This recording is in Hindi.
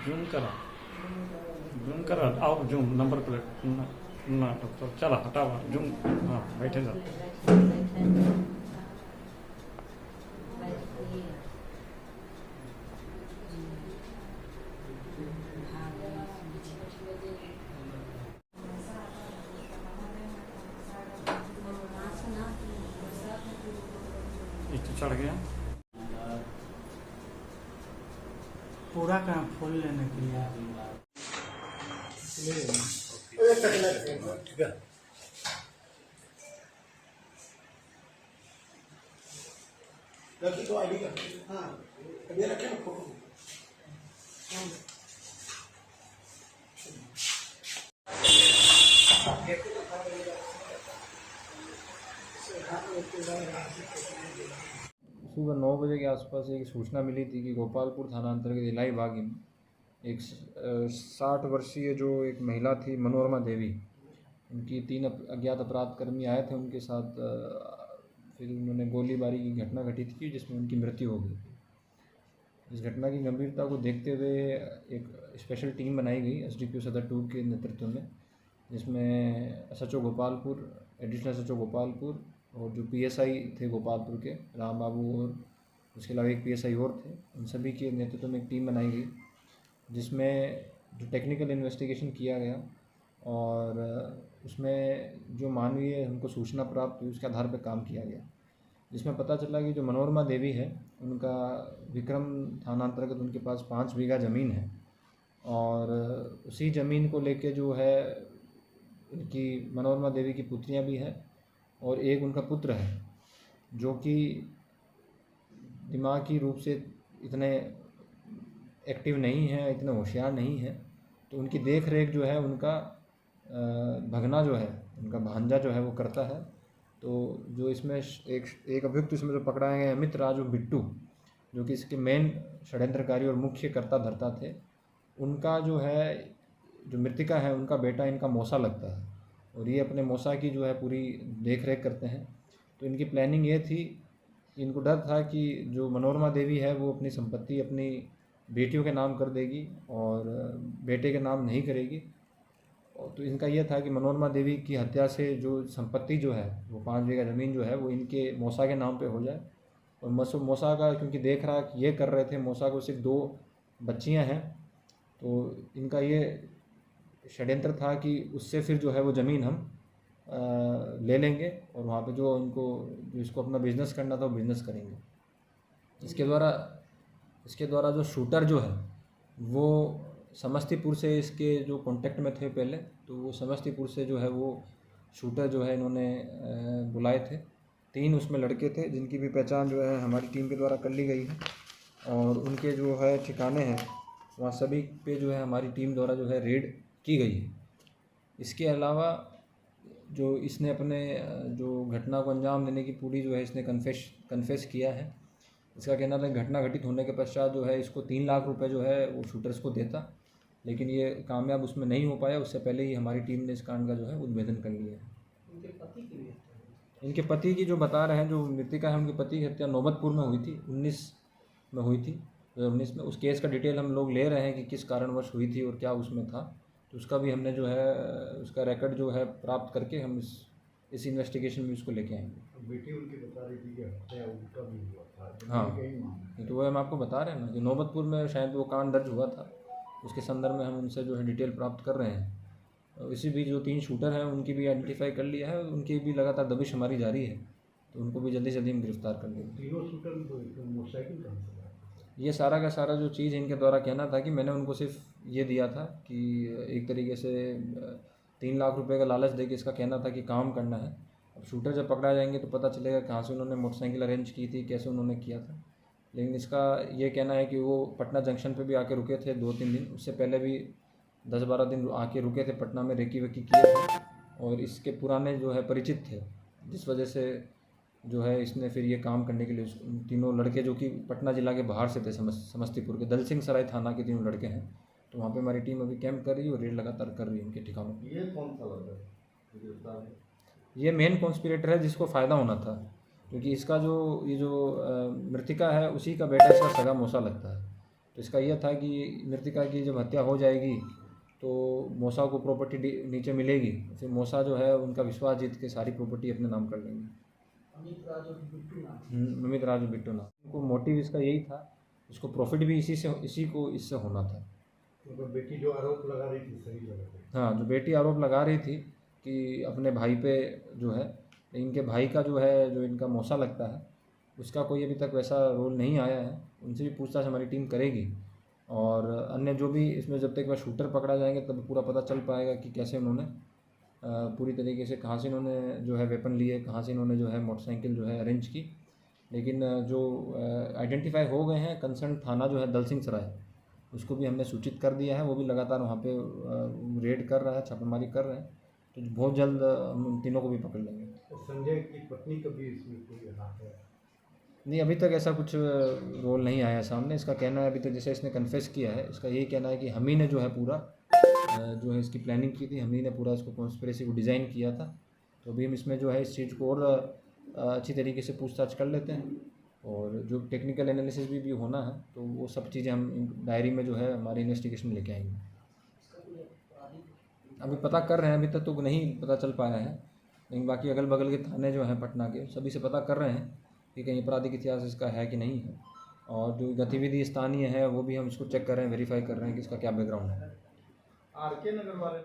जूम करा, जूम करा, आओ जूम नंबर प्लेट ना, ना तो चला हटाओ जूम। हाँ बैठे जा। ये तो चढ़ गया पूरा काम फुल लेने के लिए। रखी तो आईडी का। हाँ ये रखे ना फोटो। सुबह 9 बजे के आसपास एक सूचना मिली थी कि गोपालपुर थाना अंतर्गत इलाई बागी में एक 60 वर्षीय जो एक महिला थी मनोरमा देवी, उनकी 3 अज्ञात अपराधकर्मी आए थे उनके साथ, फिर उन्होंने गोलीबारी की घटना घटित की जिसमें उनकी मृत्यु हो गई। इस घटना की गंभीरता को देखते हुए एक स्पेशल टीम बनाई गई SDPO सदर 2 के नेतृत्व में, जिसमें SHO Gopalpur, additional SHO Gopalpur और जो PSI थे गोपालपुर के राम बाबू और उसके अलावा एक PSI और थे, उन सभी के नेतृत्व में एक टीम बनाई गई जिसमें जो टेक्निकल इन्वेस्टिगेशन किया गया और उसमें जो मानवीय हमको सूचना प्राप्त हुई उसके आधार पर काम किया गया, जिसमें पता चला कि जो मनोरमा देवी है उनका विक्रम थाना अंतर्गत उनके पास 5 बीघा ज़मीन है और उसी ज़मीन को लेके जो है उनकी मनोरमा देवी की पुत्रियां भी हैं और एक उनका पुत्र है जो कि दिमागी रूप से इतने एक्टिव नहीं है, इतने होशियार नहीं है, तो उनकी देख रेख जो है उनका भगना जो है, उनका भांजा जो है वो करता है। तो जो इसमें एक अभियुक्त इसमें जो पकड़ाए गए अमित राजू बिट्टू, जो कि इसके मेन षड्यंत्रकारी और मुख्य कर्ता धर्ता थे, उनका जो है जो मृतिका है उनका बेटा इनका मौसा लगता है और ये अपने मौसा की जो है पूरी देख रेख करते हैं। तो इनकी प्लानिंग ये थी, इनको डर था कि जो मनोरमा देवी है वो अपनी संपत्ति अपनी बेटियों के नाम कर देगी और बेटे के नाम नहीं करेगी। और तो इनका यह था कि मनोरमा देवी की हत्या से जो संपत्ति जो है वो 5 बीघा ज़मीन जो है वो इनके मौसा के नाम पे हो जाए। और मौसा का क्योंकि देख रहा ये कर रहे थे, मौसा को सिर्फ 2 बच्चियां हैं, तो इनका ये षड्यंत्र था कि उससे फिर जो है वो ज़मीन हम ले लेंगे और वहाँ पे जो इसको अपना बिज़नेस करना था वो बिज़नेस करेंगे। इसके द्वारा जो शूटर जो है वो समस्तीपुर से इसके जो कांटेक्ट में थे पहले, तो वो समस्तीपुर से जो है वो शूटर जो है इन्होंने बुलाए थे। 3 उसमें लड़के थे जिनकी भी पहचान जो है हमारी टीम के द्वारा कर ली गई है और उनके जो है ठिकाने हैं वहाँ सभी पे जो है हमारी टीम द्वारा जो है रेड की गई है। इसके अलावा जो इसने अपने जो घटना को अंजाम देने की पूरी जो है इसने कन्फेस किया है। इसका कहना था घटना घटित होने के पश्चात जो है इसको 3 लाख रुपए जो है वो शूटर्स को देता, लेकिन ये कामयाब उसमें नहीं हो पाया। उससे पहले ही हमारी टीम ने इस कांड का जो है उद्भेदन कर लिया है। इनके पति की जो बता रहे हैं, जो मृतिका है उनके पति की हत्या नौबतपुर में हुई थी, 19 में हुई थी, 2019 में। उस केस का डिटेल हम लोग ले रहे हैं कि किस कारणवश हुई थी और क्या उसमें था, तो उसका भी हमने जो है उसका रिकॉर्ड जो है प्राप्त करके हम इस इन्वेस्टिगेशन में उसको लेके आएंगे। बेटी उनकी बता रही थी कि हत्या उनका भी हुआ था। हाँ, तो वो हम आपको बता रहे हैं ना कि नौबतपुर में शायद वो कांड दर्ज हुआ था, उसके संदर्भ में हम उनसे जो है डिटेल प्राप्त कर रहे हैं। इसी बीच जो 3 शूटर हैं उनकी भी आइडेंटिफाई कर लिया है, उनकी भी लगातार दबिश हमारी जारी है, तो उनको भी जल्दी से जल्दी हम गिरफ्तार कर लेंगे। 3 शूटर मोटरसाइकिल कहाँ से? ये सारा का सारा जो चीज़ इनके द्वारा कहना था कि मैंने उनको सिर्फ ये दिया था कि एक तरीके से 3 लाख रुपए का लालच देके इसका कहना था कि काम करना है। अब शूटर जब पकड़ा जाएंगे तो पता चलेगा कहाँ से उन्होंने मोटरसाइकिल अरेंज की थी, कैसे उन्होंने किया था। लेकिन इसका ये कहना है कि वो पटना जंक्शन पे भी आके रुके थे 2-3 दिन, उससे पहले भी 10-12 दिन आके रुके थे पटना में, रेकी वेकी किए थे और इसके पुराने जो है परिचित थे, जिस वजह से जो है इसने फिर ये काम करने के लिए तीनों लड़के जो कि पटना ज़िला के बाहर से थे, समस्तीपुर के दल सिंह सराय थाना के 3 लड़के हैं, तो वहाँ पे हमारी टीम अभी कैंप कर रही है और रेड लगातार कर रही है उनके ठिकानों पर। ये कौन सा लड़का है? ये मेन कॉन्स्पिरेटर है जिसको फ़ायदा होना था, क्योंकि इसका जो ये जो मृतिका है उसी का बेटा इसका सगा मौसा लगता है। तो इसका यह था कि मृतिका की जब हत्या हो जाएगी तो मौसा को प्रॉपर्टी नीचे मिलेगी, फिर मौसा जो है उनका विश्वास जीत के सारी प्रॉपर्टी अपने नाम कर लेंगे। अमित राजू बिट्टू नाम। उनको मोटिव इसका यही था, इसको प्रॉफिट भी इससे होना था। तो बेटी जो आरोप लगा रही थी सही लगा रही थी। हाँ, जो बेटी आरोप लगा रही थी कि अपने भाई पे जो है, इनके भाई का जो है, जो इनका मौसा लगता है, उसका कोई अभी तक वैसा रोल नहीं आया है। उनसे भी पूछताछ हमारी टीम करेगी और अन्य जो भी इसमें जब तक वह शूटर पकड़ा जाएंगे तब पूरा पता चल पाएगा कि कैसे उन्होंने पूरी तरीके से कहाँ से इन्होंने जो है वेपन लिए, कहाँ से इन्होंने जो है मोटरसाइकिल जो है अरेंज की। लेकिन जो आइडेंटिफाई हो गए हैं, कंसर्न थाना जो है दलसिंह सराय, उसको भी हमने सूचित कर दिया है। वो भी लगातार वहाँ पे रेड कर रहा है, छापेमारी कर रहे हैं। तो बहुत जल्द हम उन तीनों को भी पकड़ लेंगे। तो संजय की पत्नी का भी इसमें कोई हाथ है? नहीं, अभी तक ऐसा कुछ रोल नहीं आया सामने। इसका कहना है, अभी तक जैसे इसने कन्फेस किया है, इसका यही कहना है कि हम ही ने जो है पूरा जो है इसकी प्लानिंग की थी, हम ही ने पूरा इसको कॉन्स्पिरेसी को डिज़ाइन किया था। तो अभी हम इसमें जो है इस चीज़ को और अच्छी तरीके से पूछताछ कर लेते हैं और जो टेक्निकल एनालिसिस भी होना है तो वो सब चीज़ें हम डायरी में जो है हमारी इन्वेस्टिगेशन में लेके आएंगे। अभी पता कर रहे हैं, अभी तक तो नहीं पता चल पाया है, लेकिन बाकी अगल बगल के थाने जो हैं पटना के, सभी से पता कर रहे हैं कि कहीं आपराधिक इतिहास इसका है कि नहीं है। और जो गतिविधि स्थानीय है वो भी हम इसको चेक कर रहे हैं, वेरीफाई कर रहे हैं कि इसका क्या बैकग्राउंड है। आरके नगर वाले